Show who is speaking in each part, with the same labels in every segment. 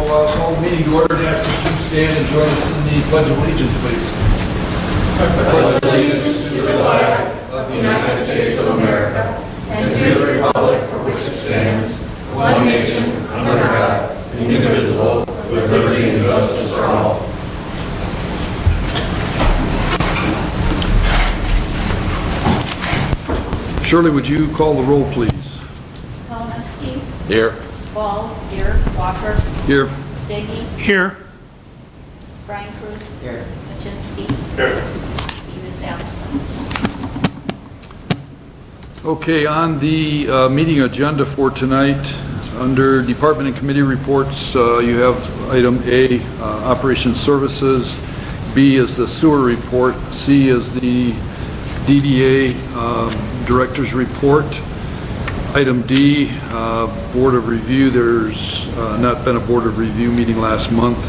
Speaker 1: call the meeting to order and ask that you stand and join us in the Pledge of Allegiance, please.
Speaker 2: I pledge allegiance to the flag of the United States of America and to the republic for which it stands, one nation, under God, indivisible, with liberty and justice for all.
Speaker 1: Shirley, would you call the roll, please?
Speaker 3: Kalinowski.
Speaker 1: Here.
Speaker 3: Ball. Here. Walker.
Speaker 1: Here.
Speaker 3: Steggy.
Speaker 4: Here.
Speaker 3: Brian Cruz.
Speaker 4: Here.
Speaker 3: Machinsky.
Speaker 2: Here.
Speaker 3: Steve is absent.
Speaker 1: Okay, on the meeting agenda for tonight, under department and committee reports, you have item A, operations services, B is the sewer report, C is the DDA director's report, item D, board of review. There's not been a board of review meeting last month,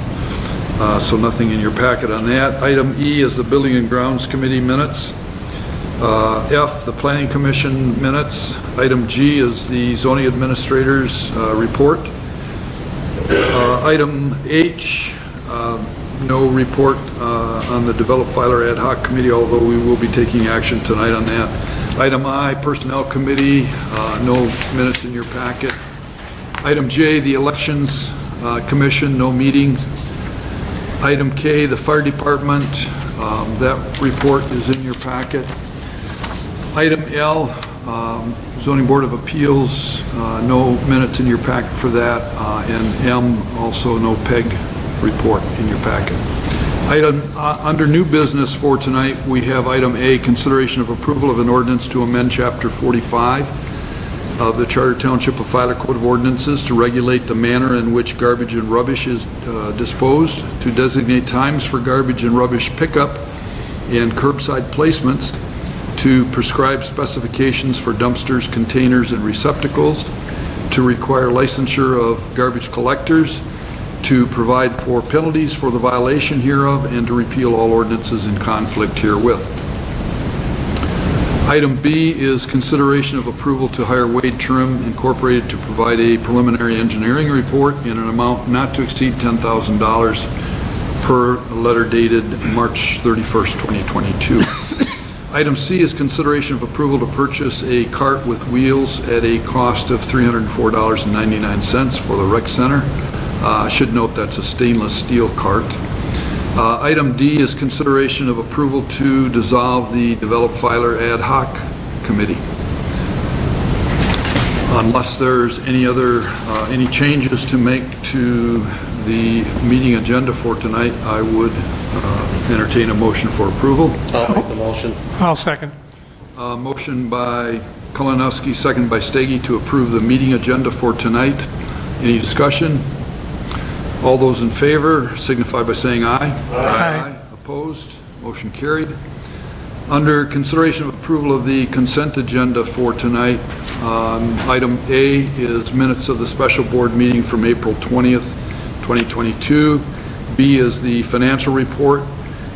Speaker 1: so nothing in your packet on that. Item E is the building and grounds committee minutes. F, the planning commission minutes. Item G is the zoning administrator's report. Item H, no report on the develop filer ad hoc committee, although we will be taking action tonight on that. Item I, personnel committee, no minutes in your packet. Item J, the elections commission, no meeting. Item K, the fire department, that report is in your packet. Item L, zoning board of appeals, no minutes in your packet for that. And M, also no PEG report in your packet. Item under new business for tonight, we have item A, consideration of approval of an ordinance to amend chapter 45 of the Charter Township of Filer Code of Ordinances to regulate the manner in which garbage and rubbish is disposed, to designate times for garbage and rubbish pickup and curbside placements, to prescribe specifications for dumpsters, containers, and receptacles, to require licensure of garbage collectors, to provide for penalties for the violation hereof, and to repeal all ordinances in conflict herewith. Item B is consideration of approval to hire Wade Trim Incorporated to provide a preliminary engineering report in an amount not to exceed $10,000 per letter dated March 31st, 2022. Item C is consideration of approval to purchase a cart with wheels at a cost of $304.99 for the rec center. I should note that's a stainless steel cart. Item D is consideration of approval to dissolve the develop filer ad hoc committee. Unless there's any changes to make to the meeting agenda for tonight, I would entertain a motion for approval.
Speaker 4: I'll make the motion. I'll second.
Speaker 1: Motion by Kalinowski, second by Steggy to approve the meeting agenda for tonight. Any discussion? All those in favor signify by saying aye.
Speaker 4: Aye.
Speaker 1: Opposed? Motion carried. Under consideration of approval of the consent agenda for tonight, item A is minutes of the special board meeting from April 20th, 2022. B is the financial report.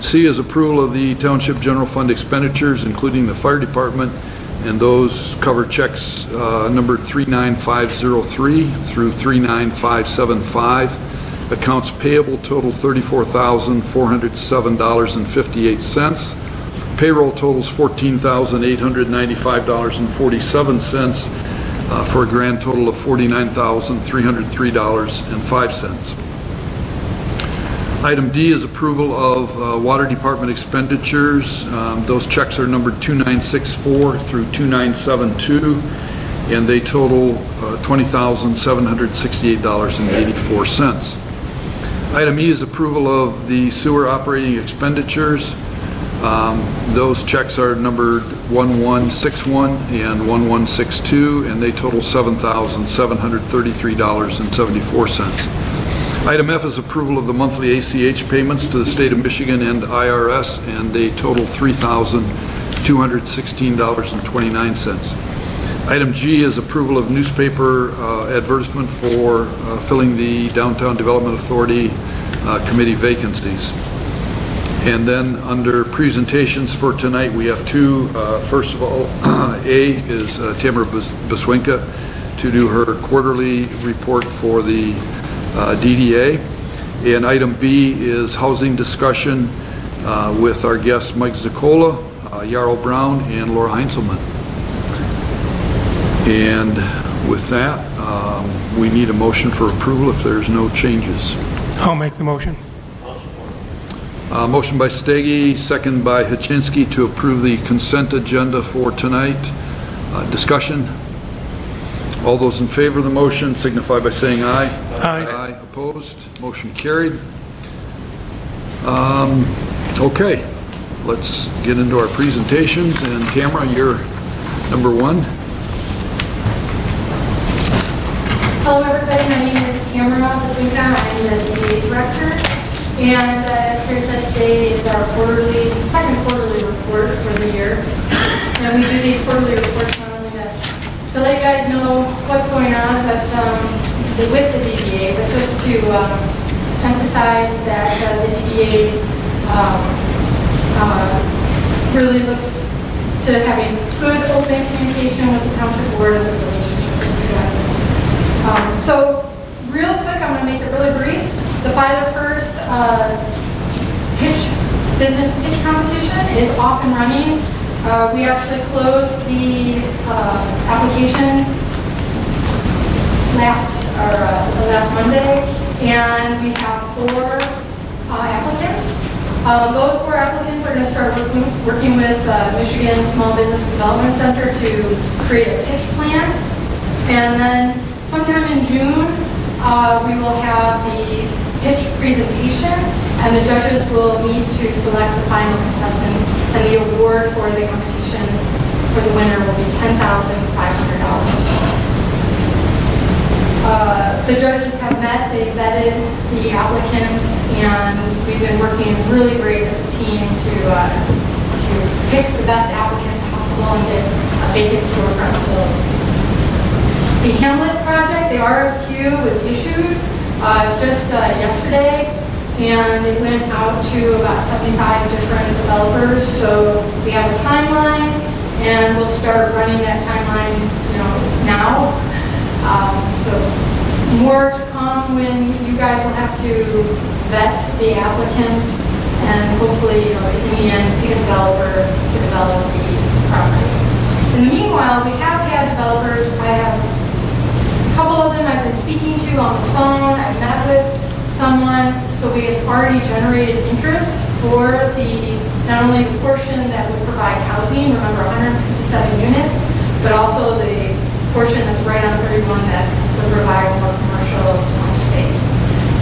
Speaker 1: C is approval of the Township General Fund expenditures, including the fire department, and those cover checks numbered 39503 through 39575. Accounts payable total $34,407.58. Payroll totals $14,895.47 for a grand total of $49,303.05. Item D is approval of water department expenditures. Those checks are numbered 2964 through 2972, and they total $20,768.84. Item E is approval of the sewer operating expenditures. Those checks are numbered 1161 and 1162, and they total $7,733.74. Item F is approval of the monthly ACH payments to the state of Michigan and IRS, and they total $3,216.29. Item G is approval of newspaper advertisement for filling the Downtown Development Authority committee vacancies. And then under presentations for tonight, we have two. First of all, A is Tamara Buswinka to do her quarterly report for the DDA. And item B is housing discussion with our guests Mike Ziccola, Yarrow Brown, and Laura Heinzelman. And with that, we need a motion for approval if there's no changes.
Speaker 4: I'll make the motion.
Speaker 1: Motion by Steggy, second by Hachinsky to approve the consent agenda for tonight. Discussion? All those in favor of the motion signify by saying aye.
Speaker 4: Aye.
Speaker 1: Opposed? Motion carried. Okay, let's get into our presentations. And Tamara, you're number one.
Speaker 5: Hello everybody, my name is Tamara Pazuka. I'm the DDA director. And as Terry said, today is our second quarterly report for the year. And we do these quarterly reports not only to let you guys know what's going on with the DDA, but just to emphasize that the DDA really looks to having good open communication with the Township Board and the relationship with you guys. So real quick, I'm going to make it really brief. The Filer First business pitch competition is off and running. We actually closed the application last Monday, and we have 4 applicants. Those 4 applicants are going to start working with Michigan Small Business Development Center to create a pitch plan, and then sometime in June we will have the pitch presentation, and the judges will meet to select the final contestant, and the award for the competition for the winner will be $10,500. The judges have met, they vetted the applicants, and we've been working really great as a team to pick the best applicant possible and get a vacant storefront filled. The Hamlet project, the RFQ was issued just yesterday, and it went out to about 75 different developers. So we have a timeline, and we'll start running that timeline, now. So more to come when you guys will have to vet the applicants, and hopefully, in the end, pick a developer to develop the property. In the meanwhile, we have had developers. I have a couple of them I've been speaking to on the phone. I've met with someone, so we have already generated interest for not only the portion that would provide housing, remember 167 units, but also the portion that's right on 31 that would provide more commercial space.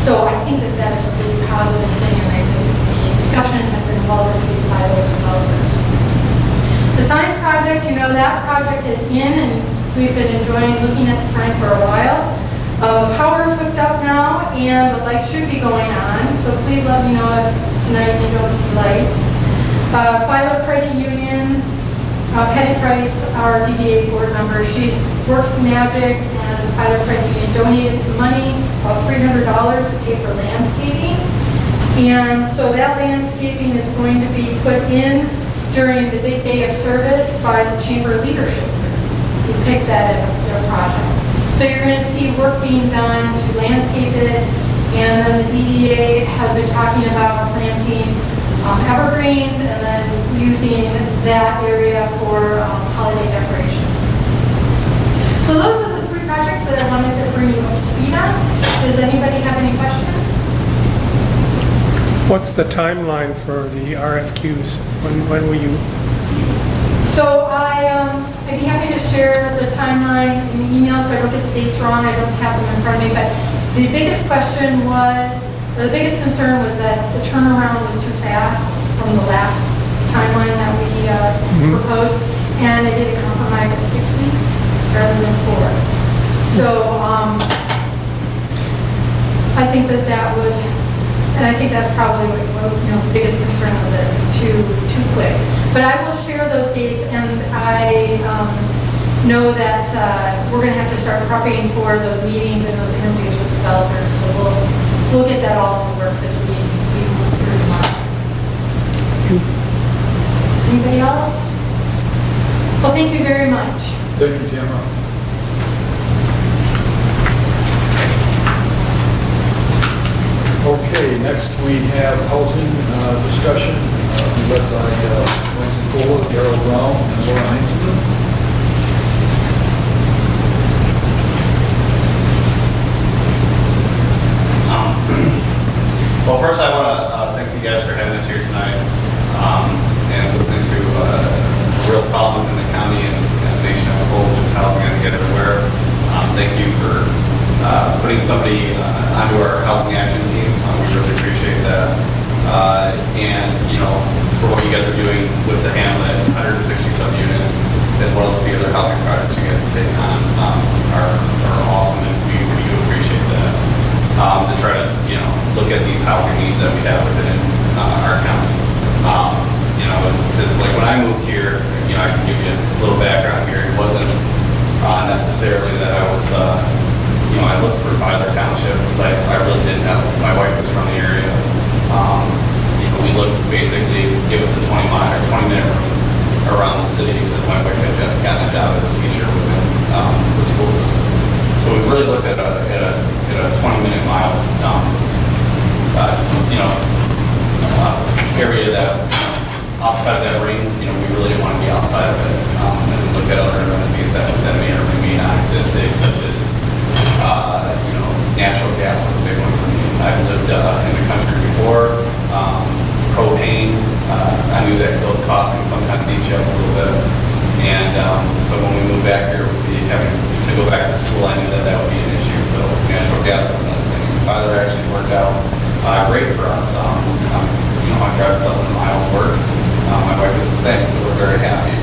Speaker 5: So I think that is a really positive thing, and I think the discussion has been well received by those developers. The sign project, that project is in, and we've been enjoying looking at the sign for a while. Power is hooked up now, and the lights should be going on, so please let me know if tonight you don't see lights. Filer Credit Union, Petty Price, our DDA board member, she works magic, and Filer Credit Union donated some money, about $300 to pay for landscaping. And so that landscaping is going to be put in during the big day of service by the chamber leadership. We picked that as their project. So you're going to see work being done to landscape it, and then the DDA has been talking about planting evergreens and then using that area for holiday decorations. So those are the 3 projects that I wanted to bring you up to speed on. Does anybody have any questions?
Speaker 4: What's the timeline for the RFQs? When will you?
Speaker 5: So I'd be happy to share the timeline in the email so I don't get the dates wrong. I don't have them in front of me, but the biggest question was, or the biggest concern was that the turnaround was too fast from the last timeline that we proposed, and they did a compromise at 6 weeks rather than 4. So I think that would, and I think that's probably what the biggest concern was, that it was too quick. But I will share those dates, and I know that we're going to have to start prepping for those meetings and those interviews with developers. So we'll get that all in the works as we move through tomorrow. Anybody else? Well, thank you very much.
Speaker 1: Thank you, Tamara. Next, we have housing discussion led by Winston Cole, Darrell Brown, and Laura Heinzelman.
Speaker 6: Well, first I want to thank you guys for having us here tonight and listening to a real problem in the county and the nation as a whole, just housing and get everywhere. Thank you for putting somebody onto our housing action team. We really appreciate that. And, you know, for what you guys are doing with the Hamlet, 160 some units, as well as the other housing projects you guys have taken on are awesome, and we do appreciate that. To try to, you know, look at these housing needs that we have within our county. You know, because like when I moved here, you know, I can give you a little background here. It wasn't necessarily that I was, you know, I looked for Filer Township because I really didn't know. My wife was from the area. You know, we looked basically, give us a 20-minute route around the city because my wife had gotten a job as a teacher within the school system. So we really looked at a 20-minute mile, you know, area that outside of that ring, you know, we really didn't want to be outside of it. And look at other amenities that may or may not exist, such as, you know, natural gas was a big one for me. I've lived in the country before. Propane, I knew that those costs can sometimes eat you up a little bit. And so when we moved back here, we'd be having to go back to school. I knew that that would be an issue. So natural gas was another thing. Filer actually worked out great for us. You know, I drive less than a mile to work. My wife did the same, so we're very happy.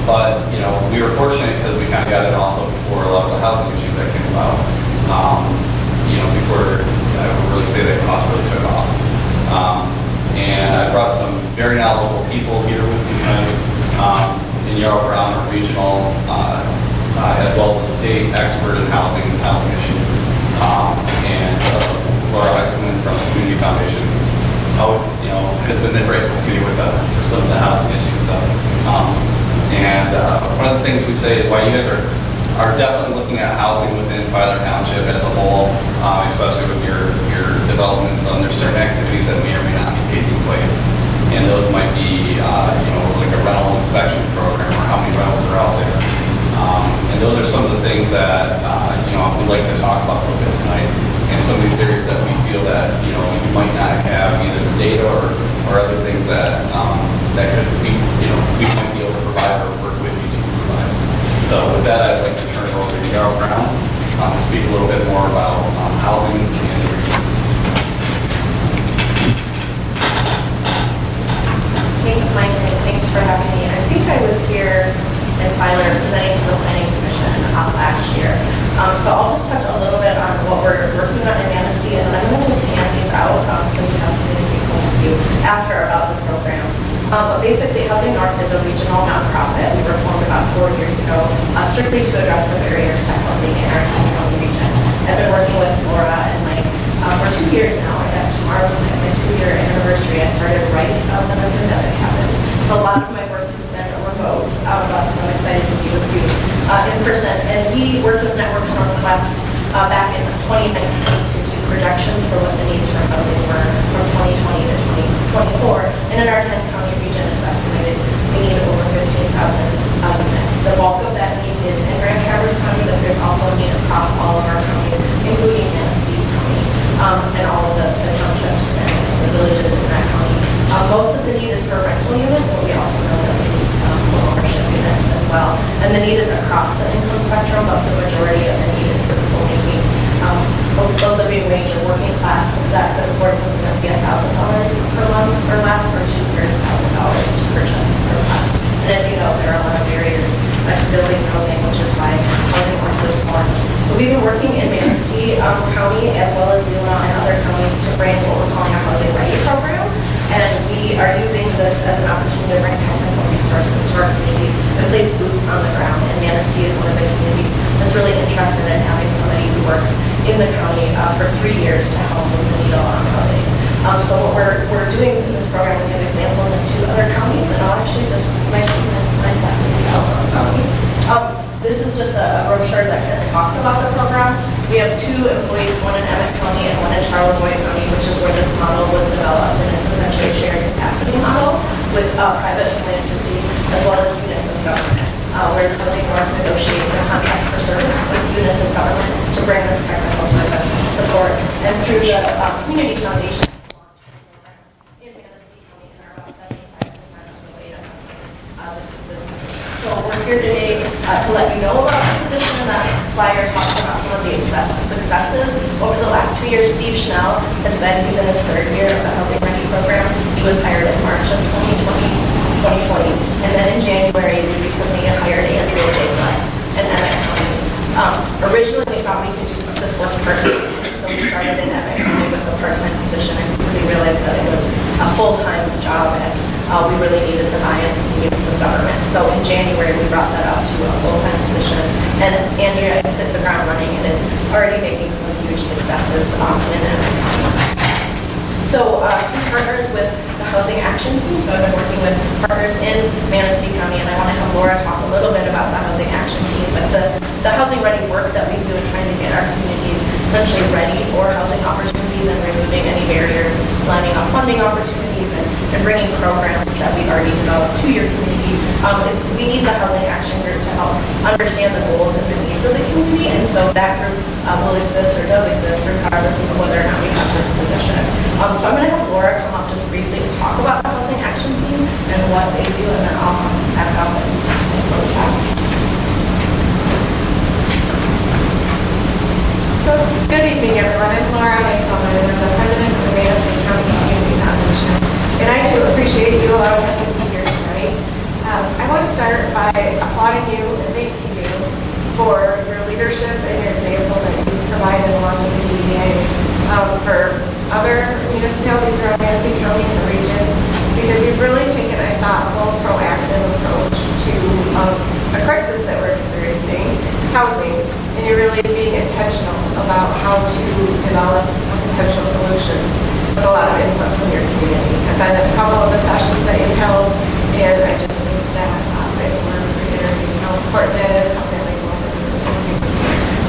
Speaker 6: But you know, we were fortunate because we kind of got it also before a lot of the housing issues that came about. You know, before I would really say that cost really took off. And I brought some very knowledgeable people here with me tonight. In Darrell Brown, a regional, as well as a state expert in housing issues, and Laura Heinzelman from the Community Foundation, always, you know, has been great with me with for some of the housing issues stuff. And one of the things we say is why you guys are definitely looking at housing within Filer Township as a whole, especially with your developments. There's certain activities that may or may not be taking place. And those might be, you know, like a rental inspection program or how many rentals are out there. And those are some of the things that, you know, we'd like to talk about a little bit tonight. And some of these areas that we feel that, you know, we might not have either the data or other things that, that could be, you know, we might be able to provide or work with you to provide. So with that, I'd like to turn it over to Darrell Brown to speak a little bit more about housing and the region.
Speaker 7: Thanks, Mike, and thanks for having me. I think I was here in Filer presenting to the Planning Commission last year. So I'll just touch a little bit on what we're working on in Manistee, and I'm going to just hand these out so you have something to take home with you after about the program. But basically, Housing North is a regional nonprofit. We were formed about 4 years ago, strictly to address the barriers to housing in our county region. I've been working with Laura and Mike for 2 years now. I guess tomorrow's my 2-year anniversary. I started right when the pandemic happened. So a lot of my work has been remote, so I'm excited to be with you in person. And we worked with Networks Northwest back in 2019 to do projections for what the needs for housing were from 2020 to 2024. And in our 10-county region, it's estimated we need over 15,000 units. The bulk of that need is in Grand Traverse County, but there's also a need across all of our counties, including Manistee County, and all of the townships and the villages in that county. Most of the need is for rental units, but we also know that we need home ownership units as well. And the need is across the income spectrum, but the majority of the need is for people making a living wage or working class that could afford something that would be $1,000 per month or less, or $200,000 to purchase or less. And as you know, there are a lot of barriers to building housing, which is why Housing North was formed. So we've been working in Manistee County as well as Luna and other counties to bring what we're calling a Housing Ready program. And we are using this as an opportunity to bring technical resources to our communities and place boots on the ground. And Manistee is one of the communities that's really interested in having somebody who works in the county for 3 years to help move the needle on housing. So what we're doing in this program, we have examples in 2 other counties, and I'll actually just, my this is just a brochure that kind of talks about the program. We have 2 employees, one in Emmett County and one in Charlevoix County, which is where this a shared capacity model with private philanthropy as well as units of government, where the housing board negotiates a contract for service with units of government to bring this technical service support. And through the Community Foundation, in Manistee County, and are about 75% of the way to this business. So we're here today to let you know about the position, and that flyer talks about some of the successes. Over the last 2 years, Steve Schnell he's in his 3rd year of the Housing Ready program. He was hired in March of 2020. And then in January, we recently hired Andrea J. Flex in Emmett County. Originally, we thought we could do this work part-time, so we started in Emmett County with a part-time position, and we realized that it was a full-time job, and we really needed the buy-in from the units of government. So in January, we brought that up to a full-time position, and Andrea has hit the ground running and is already making some huge successes in Emmett County. So he partners with the Housing Action Team, so I've been working with partners in Manistee County, and I want to have Laura talk a little bit about the Housing Action Team, but the housing ready work that we do in trying to get our communities essentially ready for housing opportunities and removing any barriers, lining up funding opportunities, and bringing programs that we've already developed to your community. Is we need the Housing Action Group to help understand the goals and the needs of the community, and so that group will exist or does exist regardless of whether or not we have this position. So I'm going to have Laura come up just briefly to talk about the Housing Action Team and what they do, and then I'll come back up and go to that.
Speaker 8: So, good evening, everyone. I'm Laura Nixon. I'm the president of the Manistee County Community Foundation, and I too appreciate you allowing us to be here tonight. I want to start by applauding you and thanking you for your leadership and your example that you provided along with the DEA for other municipalities around Manistee County and the region, because you've really taken a thoughtful, proactive approach to a crisis that we're experiencing, housing, and you're really being intentional about how to develop a potential solution with a lot of input from your community. I've been at a couple of the sessions that you've held, and I just think that it's worth reiterating how important it is, how valuable it is, and thank you for doing it.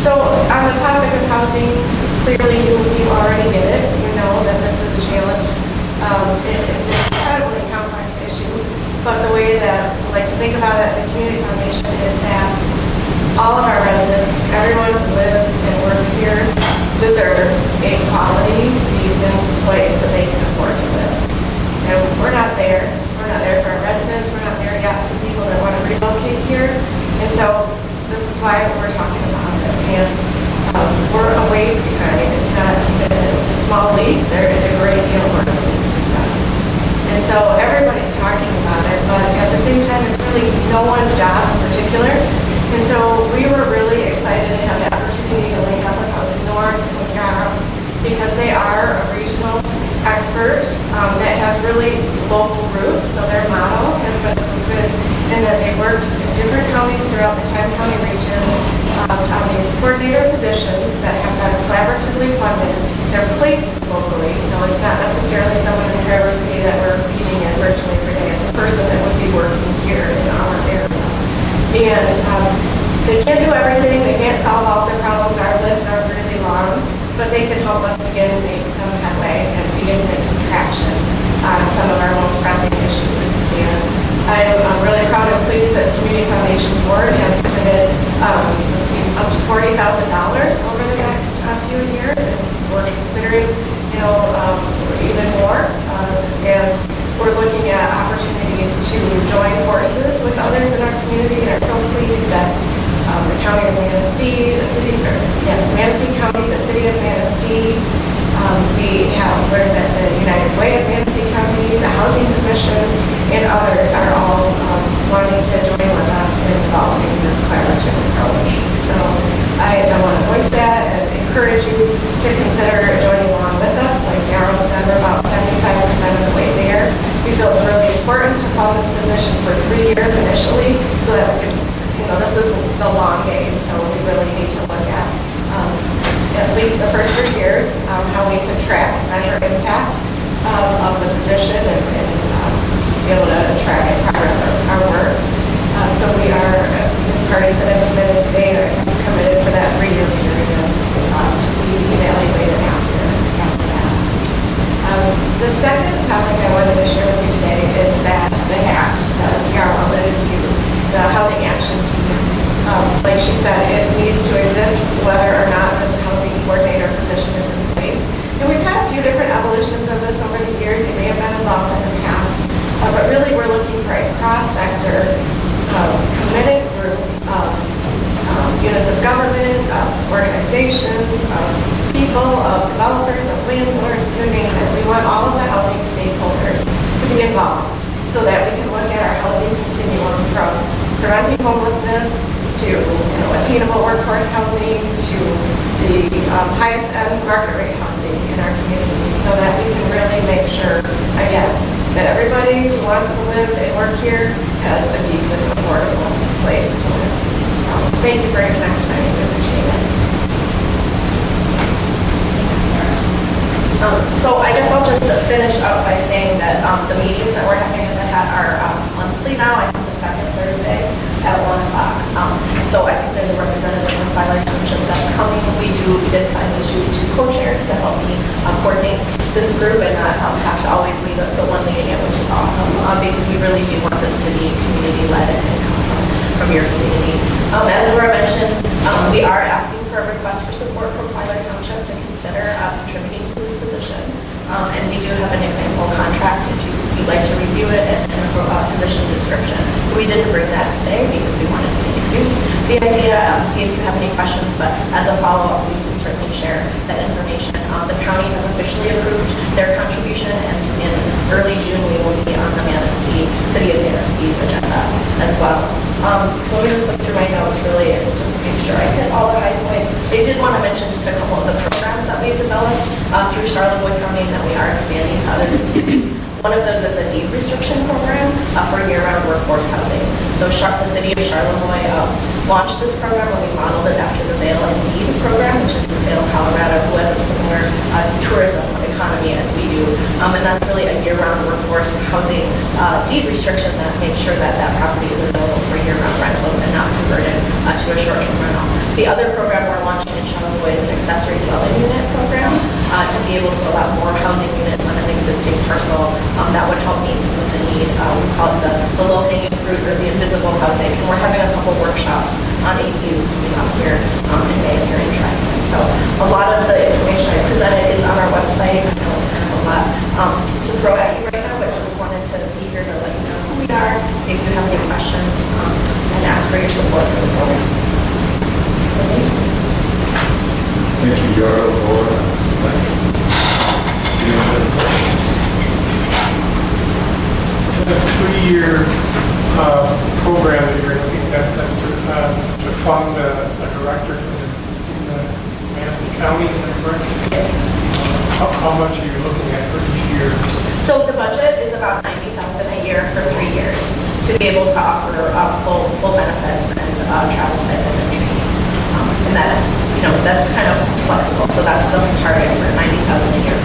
Speaker 8: So on the topic of housing, clearly you already get it. You know that this is a challenge. It's an incredibly complex issue, but the way that we like to think about it at the Community Foundation is that all of our residents, everyone who lives and works here, deserves a quality, decent place that they can afford to live. And we're not there. We're not there for our residents. We're not there yet for people that want to relocate here. And so this is why we're talking about it. And we're a ways behind. It's not even a small leap. There is a great deal of work that needs to be done. And so everybody's talking about it, but at the same time, it's really no one's job in particular. And so we were really excited to have the opportunity to link up with Housing North and with Yarrow, because they are a regional expert that has really local roots. So their model has been proven in that they worked in different counties throughout the 10-county region on these coordinator positions that have been collaboratively funded. They're placed locally, so it's not necessarily someone in Traverse City that we're meeting in virtually every day. It's a person that would be working here in our area. And they can't do everything. They can't solve all their problems. Our lists are really long, but they can help us begin to make some headway and begin to make some traction on some of our most pressing issues. And I'm really proud and pleased that the Community Foundation Board has committed up to $40,000 over the next few years, and we're considering, even more. And we're looking at opportunities to join forces with others in our community, and are so pleased that the County of Manistee, Manistee County, the City of Manistee, we're at the United Way of Manistee County, the Housing Commission, and others are all wanting to join with us in developing this collaborative approach. So I want to voice that and encourage you to consider joining along with us. Like Yarrow said, we're about 75% of the way there. We feel it's really important to fund this position for 3 years initially, so that we can, this is the long game, so we really need to look at least the first 3 years, how we can track, measure impact of the position, and be able to track and progress our work. So we are, the parties that have committed today are committed for that 3-year period to be evaluated after that. unions, of people, of developers, of landlords, you name it. We want all of the housing stakeholders to be involved so that we can look at our housing continuum from preventing homelessness to attainable workforce housing to the highest end market rate housing in our community so that we can really make sure, again, that everybody who wants to live and work here has a decent, affordable place to live. So thank you for your time tonight. I appreciate it. So I guess I'll just finish up by saying that the meetings that we're having at the HAT are monthly now. I think the second Thursday at 1 o'clock. So I think there's a representative from Filer Township that's coming. We did finally choose 2 co-chairs to help me coordinate this group and not have to always be the one leading it, which is awesome because we really do want this to be community-led and come from your community. As Laura mentioned, we are asking for a request for support from Filer Township to consider contributing to this position. And we do have an example contract if you'd like to review it and a position description. So we didn't bring that today because we wanted to introduce the idea, see if you have any questions, but as a follow-up, we can certainly share that information. The county has officially approved their contribution, and in early June, we will be on the City of Manastee's agenda as well. So let me just look through my notes really and just make sure I hit all the high points. I did want to mention just a couple of the programs that we've developed through Charlotte County that we are expanding to other communities. One of those is a deed restriction program for year-round workforce housing. So the city of Charlevoix launched this program when we modeled it after the Vail and Deed program, which is in Vail, Colorado, who has a similar tourism economy as we do. And that's really a year-round workforce housing deed restriction that makes sure that that property is available for year-round rentals and not converted to a short-term rental. The other program we're launching in Charlevoix is an accessory dwelling unit program to be able to allow more housing units on an existing parcel that would help meet some of the need. We call it the low-hanging fruit or the invisible housing. And we're having a couple workshops on ADUs coming up here in May if you're interested. So a lot of the information I presented is on our website. I know it's kind of a lot to throw at you right now, but just wanted to be here to let you know who we are, see if you have any questions, and ask for your support for the program. So thank you.
Speaker 1: Thank you, Jara, Laura, Mike. Any other questions?
Speaker 4: The 3-year program that you're looking at, that's to fund a director in the Manatee County, is that correct?
Speaker 7: Yes.
Speaker 4: How much are you looking at for each year?
Speaker 7: So the budget is about $90,000 a year for 3 years to be able to offer full benefits and travel stipend and training. And that, that's kind of flexible. So that's the target for $90,000 a year.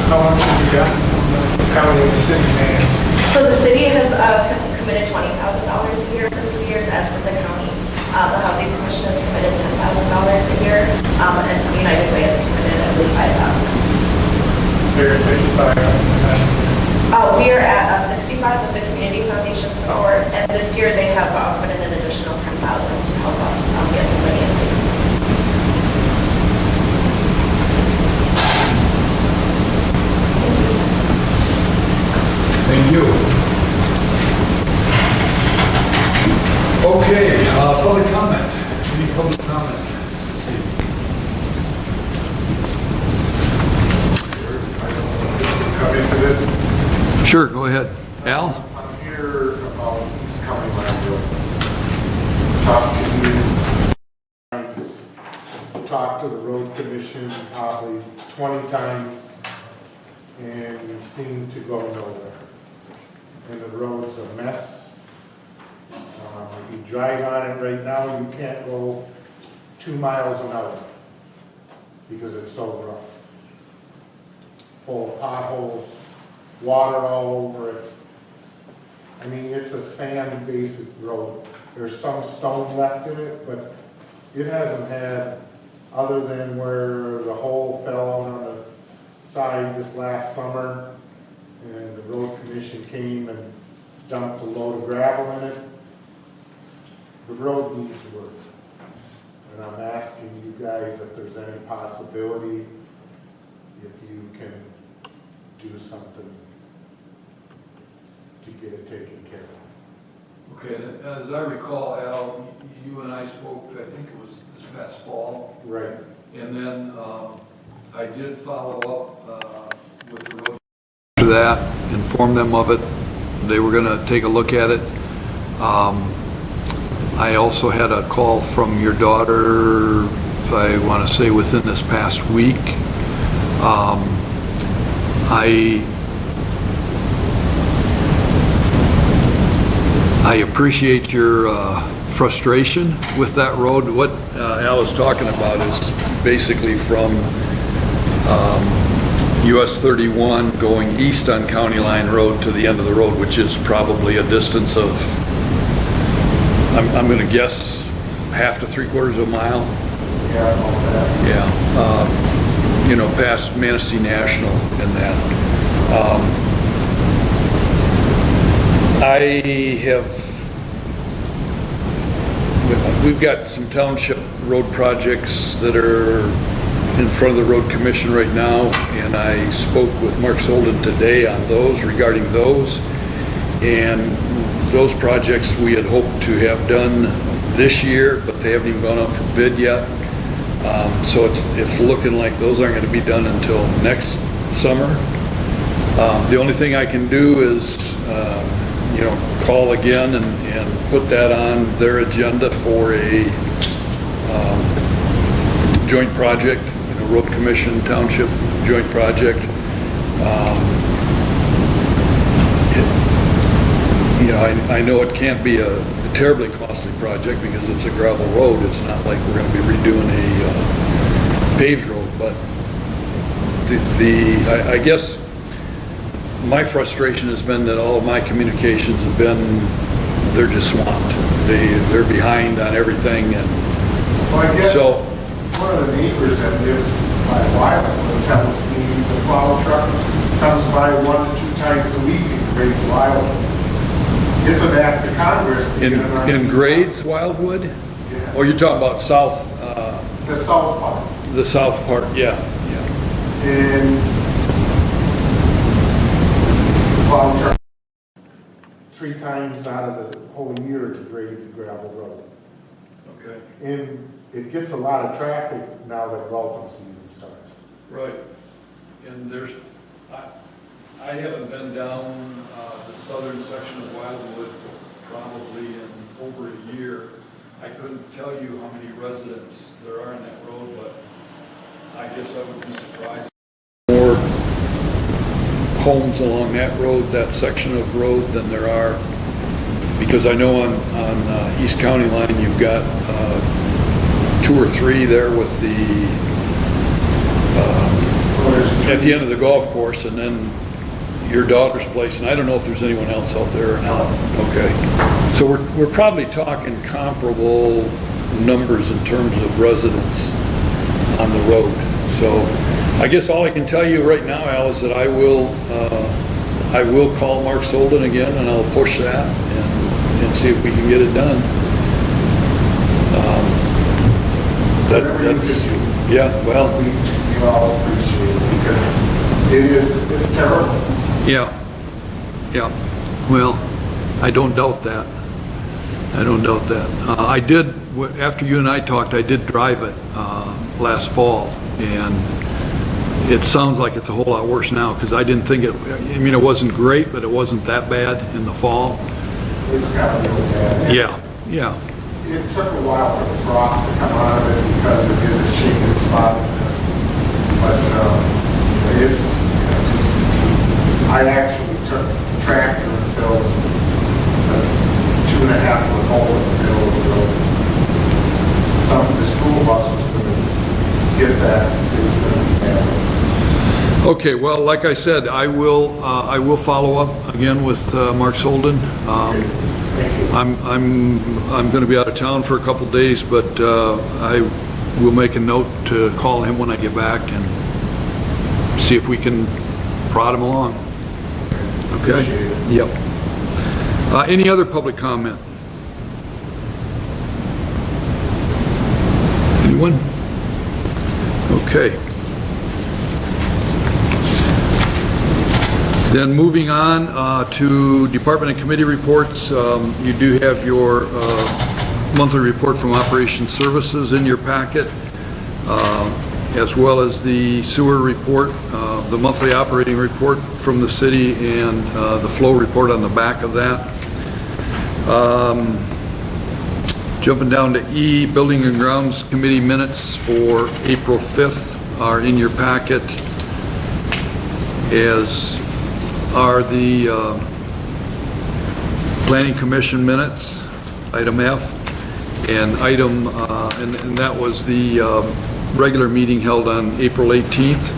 Speaker 4: How much have you got from the county and the city hands?
Speaker 7: So the city has committed $20,000 a year for 3 years, as did the county. The Housing Commission has committed $10,000 a year, and United Way has committed, I believe, $5,000.
Speaker 4: They're 55 on that.
Speaker 7: We are at 65 with the Community Foundation support, and this year they have put in an additional $10,000 to help us get some money in places.
Speaker 1: Thank you. Okay, public comment. Any public comment?
Speaker 9: Come into this.
Speaker 1: Sure, go ahead. Al?
Speaker 9: I'm here about East County Landfill. Talked to you, talked to the road commission probably 20 times and seemed to go nowhere. And the road's a mess. If you drive on it right now, you can't go 2 miles an hour because it's so rough. Full of potholes, water all over it. I mean, it's a sand basic road. There's some stone left in it, but it hasn't had, other than where the hole fell out on the side this last summer, and the road commission came and dumped a load of gravel in it. The road needs work. And I'm asking you guys if there's any possibility, if you can do something to get it taken care of.
Speaker 1: Okay, and as I recall, Al, you and I spoke, I think it was this past fall,
Speaker 9: Right.
Speaker 1: and then I did follow up with the road to that, inform them of it. They were gonna take a look at it. I also had a call from your daughter, if I want to say within this past week. I appreciate your frustration with that road. What Al is talking about is basically from US 31 going east on County Line Road to the end of the road, which is probably a distance of, I'm going to guess, half to 3/4 of a mile.
Speaker 9: Yeah, all that.
Speaker 1: Yeah, you know, past Manistee National and that. We've got some township road projects that are in front of the road commission right now, and I spoke with Mark Solden today on those, regarding those. And those projects we had hoped to have done this year, but they haven't even gone out for bid yet. So it's looking like those aren't going to be done until next summer. The only thing I can do is, you know, call again and put that on their agenda for a joint project, you know, road commission, township joint project. You know, I know it can't be a terribly costly project because it's a gravel road. It's not like we're going to be redoing a paved road, but I guess my frustration has been that all of my communications have been, they're just swamped. They're behind on everything, and
Speaker 9: Well, I guess
Speaker 1: so,
Speaker 9: one of the neighbors that lives by Wyland tells me the plow truck comes by 1 to 2 times a week and grades Wyland. It's an act of Congress. to get it on
Speaker 1: in
Speaker 9: the
Speaker 1: grades, Wildwood?
Speaker 9: Yeah.
Speaker 1: Or you're talking about south,
Speaker 9: The south part.
Speaker 1: the south part, yeah.
Speaker 9: And plow truck 3 times out of the whole year to grade the gravel road.
Speaker 1: Okay.
Speaker 9: And it gets a lot of traffic now that golfing season starts.
Speaker 1: Right, and there's, I haven't been down the southern section of Wildwood probably in over a year. I couldn't tell you how many residents there are on that road, but I guess I would be surprised. More homes along that road, that section of road, than there are, because I know on East County Line, you've got 2 or 3 there with at the end of the golf course, and then your daughter's place, and I don't know if there's anyone else out there or not. Okay. So we're probably talking comparable numbers in terms of residents on the road. So I guess all I can tell you right now, Al, is that I will call Mark Solden again, and I'll push that and see if we can get it done. That's, yeah, well.
Speaker 9: We all appreciate it because it's terrible.
Speaker 1: Yeah, well, I don't doubt that. I did, after you and I talked, I did drive it last fall, and it sounds like it's a whole lot worse now, because I didn't think it, I mean, it wasn't great, but it wasn't that bad in the fall.
Speaker 9: It's gotten really bad.
Speaker 1: Yeah.
Speaker 9: It took a while for the frost to come out of it because it is a shaking spot. But it's, I actually took the tractor and filled a 2.5-foot hole in the middle of the road. The school bus was going to get that. It was going to be bad.
Speaker 1: Okay, well, like I said, I will follow up again with Mark Solden.
Speaker 9: Thank you.
Speaker 1: I'm going to be out of town for a couple days, but I will make a note to call him when I get back and see if we can prod him along. Okay?
Speaker 9: Appreciate it.
Speaker 1: Yep. Any other public comment? Anyone? Okay. Then moving on to department and committee reports, you do have your monthly report from Operations Services in your packet, as well as the sewer report, the monthly operating report from the city, and the flow report on the back of that. Jumping down to E, Building and Grounds Committee minutes for April 5th are in your packet, as are the Planning Commission minutes, item F, and item, and that was the regular meeting held on April 18th,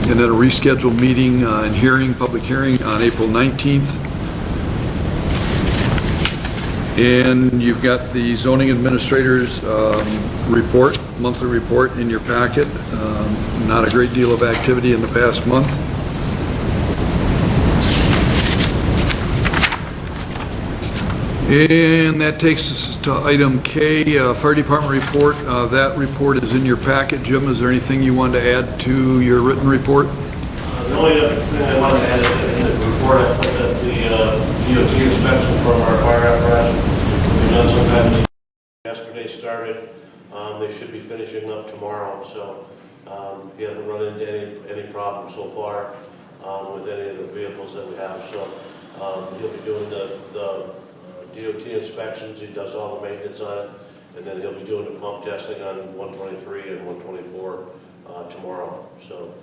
Speaker 1: and then a rescheduled meeting and hearing, public hearing on April 19th. And you've got the zoning administrator's report, monthly report in your packet. Not a great deal of activity in the past month. And that takes us to item K, Fire Department report. That report is in your packet. Jim, is there anything you wanted to add to your written report?
Speaker 10: The only other thing I wanted to add is in the report, I put that the DOT inspection from our fire apparatus we've done sometime yesterday started. They should be finishing up tomorrow, so he hasn't run into any problems so far with any of the vehicles that we have. So he'll be doing the DOT inspections. He does all the maintenance on it, and then he'll be doing the pump testing on 123 and 124 tomorrow. So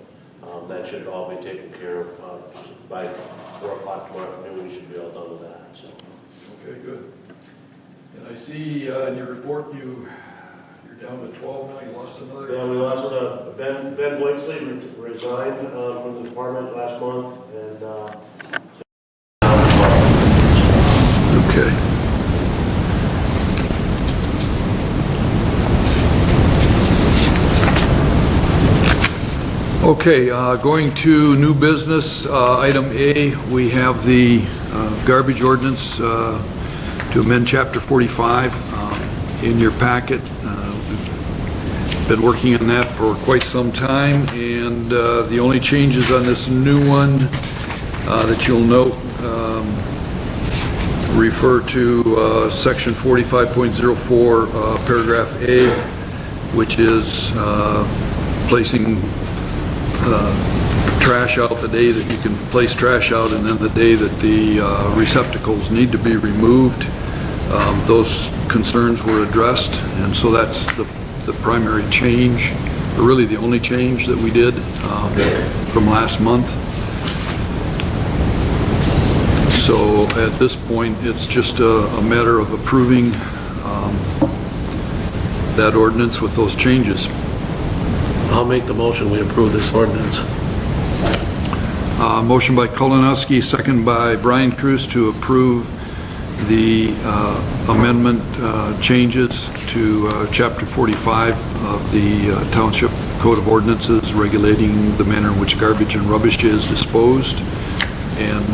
Speaker 10: that should all be taken care of by 4 o'clock tomorrow afternoon. We should be all done with that. So.
Speaker 1: Okay, good. And I see in your report you're down to 12 now. You lost another.
Speaker 10: Yeah, we lost Ben Blakesley resigned from the department last month, and
Speaker 1: Okay. Okay, going to new business, item A, we have the garbage ordinance to amend Chapter 45 in your packet. We've been working on that for quite some time, and the only changes on this new one that you'll note refer to section 45.04, paragraph A, which is placing trash out the day that you can place trash out, and then the day that the receptacles need to be removed. Those concerns were addressed, and so that's the primary change, or really the only change that we did from last month. So at this point, it's just a matter of approving that ordinance with those changes.
Speaker 2: I'll make the motion, we approve this ordinance.
Speaker 1: Motion by Kolonowski, second by Brian Cruz to approve the amendment changes to Chapter 45 of the Township Code of Ordinances regulating the manner in which garbage and rubbish is disposed and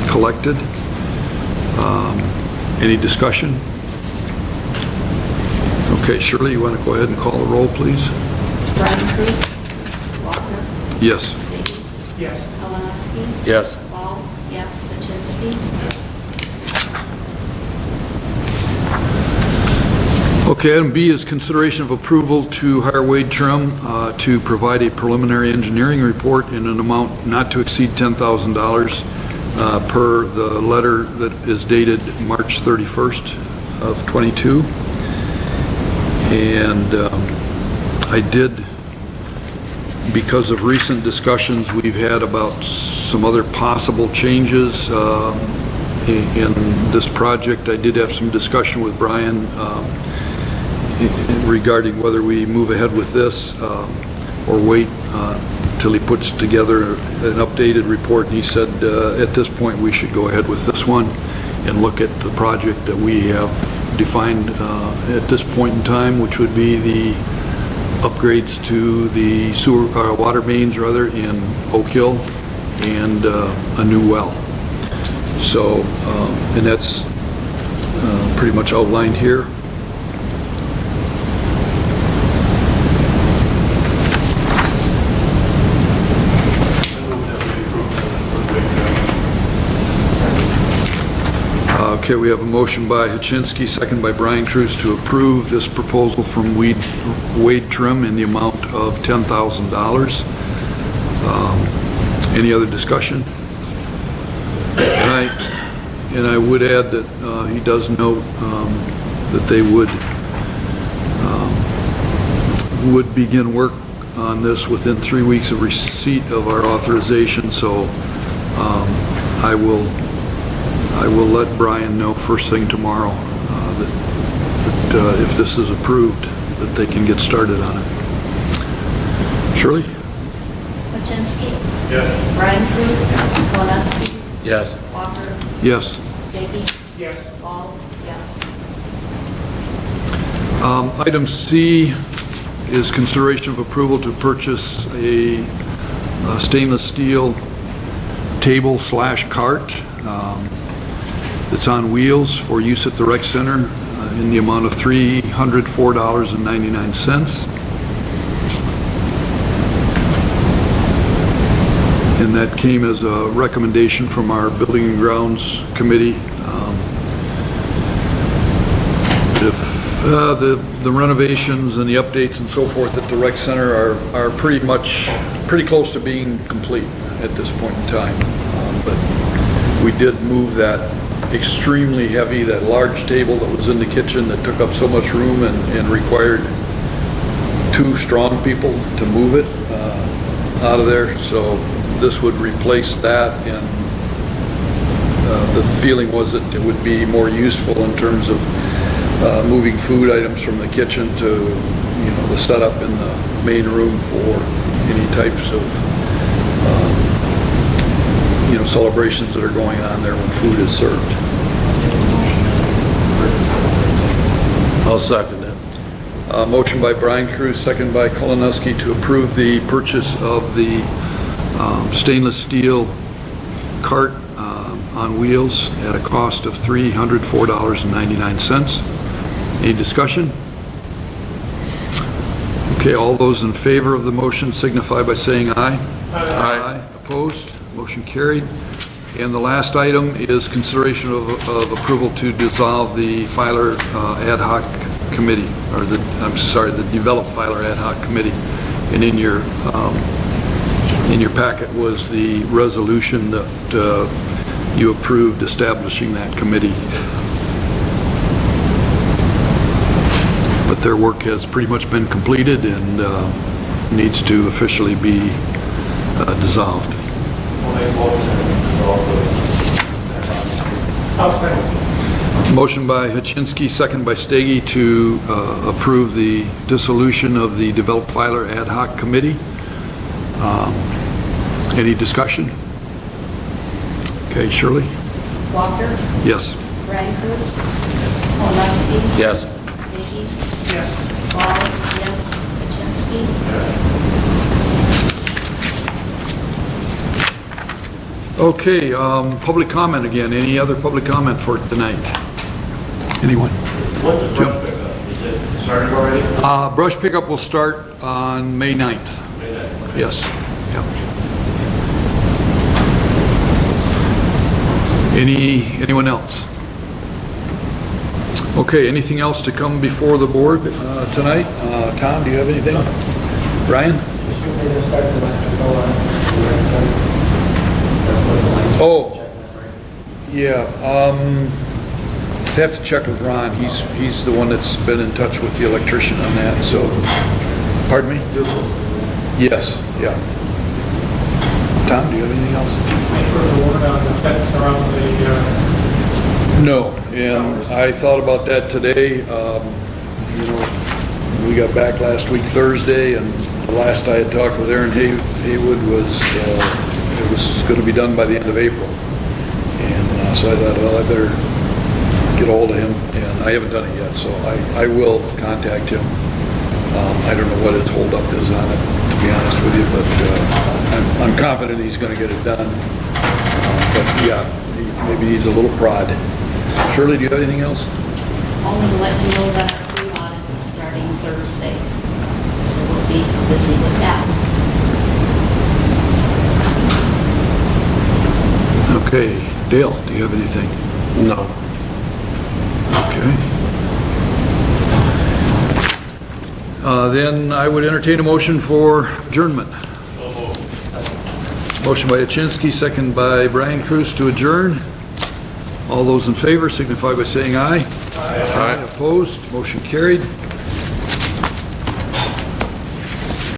Speaker 1: collected. Any discussion? Okay, Shirley, you want to go ahead and call the roll, please?
Speaker 3: Brian Cruz. Walker.
Speaker 1: Yes.
Speaker 3: Stady.
Speaker 4: Yes.
Speaker 3: Kalinowski.
Speaker 2: Yes.
Speaker 3: Ball. Yes. Bachinsky.
Speaker 1: Okay, item B is consideration of approval to hire Wade Trum to provide a preliminary engineering report in an amount not to exceed $10,000 per the letter that is dated March 31st of 22. And I did, because of recent discussions we've had about some other possible changes in this project, I did have some discussion with Brian regarding whether we move ahead with this or wait till he puts together an updated report. And he said at this point we should go ahead with this one and look at the project that we have defined at this point in time, which would be the upgrades to the sewer water mains rather in Oak Hill and a new well. So and that's pretty much outlined here. Okay, we have a motion by Hachinsky, second by Brian Cruz to approve this proposal from Wade Trim in the amount of $10,000. Any other discussion? And I would add that he does note that they would begin work on this within 3 weeks of receipt of our authorization, so I will let Brian know first thing tomorrow that if this is approved, that they can get started on it. Shirley?
Speaker 3: Wojcinski?
Speaker 10: Yes.
Speaker 3: Brian Cruz? Walensky?
Speaker 6: Yes.
Speaker 3: Walker?
Speaker 1: Yes.
Speaker 3: Stuckey?
Speaker 4: Yes.
Speaker 3: Ball? Yes.
Speaker 1: Item C is consideration of approval to purchase a stainless steel table/cart that's on wheels for use at the rec center in the amount of $304.99. And that came as a recommendation from our Building and Grounds Committee. The renovations and the updates and so forth at the rec center are pretty close to being complete at this point in time. But we did move that extremely heavy, that large table that was in the kitchen that took up so much room and required 2 strong people to move it out of there. So this would replace that, and the feeling was that it would be more useful in terms of moving food items from the kitchen to, the setup in the main room for any types of, celebrations that are going on there when food is served.
Speaker 6: I'll second it.
Speaker 1: Motion by Brian Cruz, second by Kolonowski to approve the purchase of the stainless steel cart on wheels at a cost of $304.99. Any discussion? Okay, all those in favor of the motion signify by saying aye. Aye. Opposed? Motion carried. And the last item is consideration of approval to dissolve the Filer Ad Hoc Committee, or the Develop Filer Ad Hoc Committee. And in your packet was the resolution that you approved establishing that committee. But their work has pretty much been completed and needs to officially be dissolved.
Speaker 4: I'll second.
Speaker 1: Motion by Hachinsky, second by Stuckey to approve the dissolution of the Develop Filer Ad Hoc Committee. Any discussion? Okay, Shirley?
Speaker 3: Walker?
Speaker 1: Yes.
Speaker 3: Brian Cruz? Walensky?
Speaker 6: Yes.
Speaker 3: Stuckey?
Speaker 4: Yes.
Speaker 3: Ball? Yes. Wojcinski?
Speaker 1: Okay, public comment again. Any other public comment for tonight? Anyone?
Speaker 10: When's the brush pickup? Is it started already?
Speaker 1: Brush pickup will start on May 9th.
Speaker 10: May 9th.
Speaker 1: Yes. Yeah. Anyone else? Okay, anything else to come before the board tonight? Tom, do you have anything? Brian? Oh, yeah. I have to check with Ron. He's the one that's been in touch with the electrician on that. So, pardon me? Yes. Yeah. Tom, do you have anything else?
Speaker 4: Wait for the word on the fence around the,
Speaker 1: No, and I thought about that today. We got back last week Thursday, and the last I had talked with Aaron Haywood was it was going to be done by the end of April. And so I thought, well, I better get a hold of him, and I haven't done it yet, so I will contact him. I don't know what his holdup is on it, to be honest with you, but I'm confident he's going to get it done. But yeah, he maybe needs a little prod. Shirley, do you have anything else?
Speaker 3: Only to let you know that our food audit is starting Thursday. We'll be busy with that.
Speaker 1: Okay, Dale, do you have anything?
Speaker 6: No.
Speaker 1: Then I would entertain a motion for adjournment. Motion by Achinsky, second by Brian Cruz to adjourn. All those in favor signify by saying aye. Aye. Opposed, motion carried.